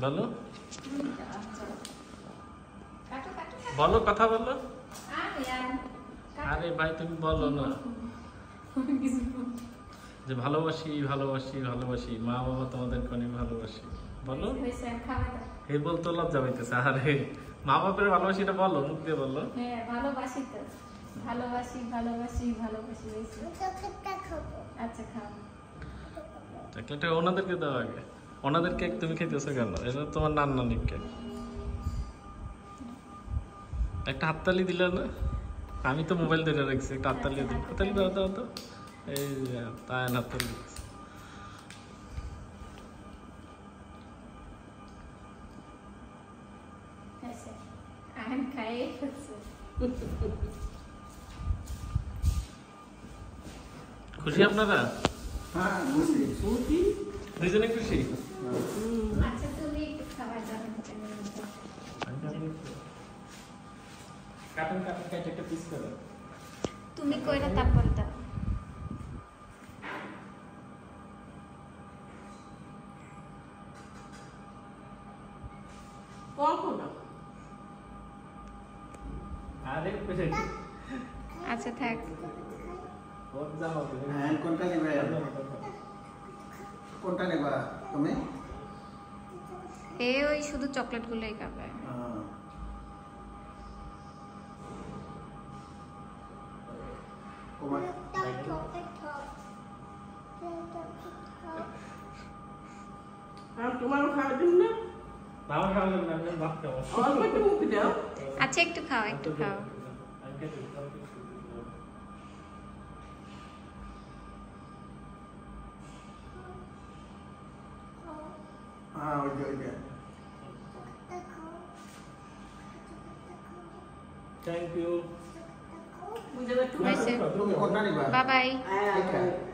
বলো বলো কথা বলো। আরে ভাই তুমি বলো না যে ভালোবাসি ভালোবাসি ভালোবাসি, মা বাবা তোমাদেরকে অনেক ভালোবাসি। বলো। এই বলতে লজ্জা পাইতেছে। আরে মা বাবার ভালোবাসিটা বলো, মুখ দিয়ে বলো। হ্যাঁ ভালোবাসি তো, ভালোবাসি ভালোবাসি ভালোবাসি। আচ্ছা খাও। চকলেটটা ওনাদেরকে দাও আগে। ওনাদের কেক তুমি খেতেছো কেন? এটা তোমার নানির কেক। একটা হাততালি দিলে না? আমি তো মোবাইল ধরে রাখছি, একটা হাততালি দিই। হাততালি দাও দাও তো। এই তাই হাততালি দিচ্ছি। খুশি আপনারা? হ্যাঁ খুশি। দুজনে খুশি? আচ্ছা তুমি একটু খাবার দাও। কাটুন কাটুন কেটে একটা পিস করো। তুমি কইরা তারপর দাও। আরে আচ্ছা থাক। হ্যাঁ কোনটা নেবে? কোনটা নেবা তুমি? ওই শুধু চকলেট গুলোই খাবে। তোমারও খাওয়ার জন্য বাবা খাওয়া যাবে না, আমি ভাত খাবো। অল্প একটু মুখে দাও। আচ্ছা একটু খাও একটু খাও। হ্যাঁ ওই যে থ্যাংক ইউ। বুঝতে পারছো? হয়েছে। তুমি কোনটা নিবা? Bye bye. ঠিক আছে।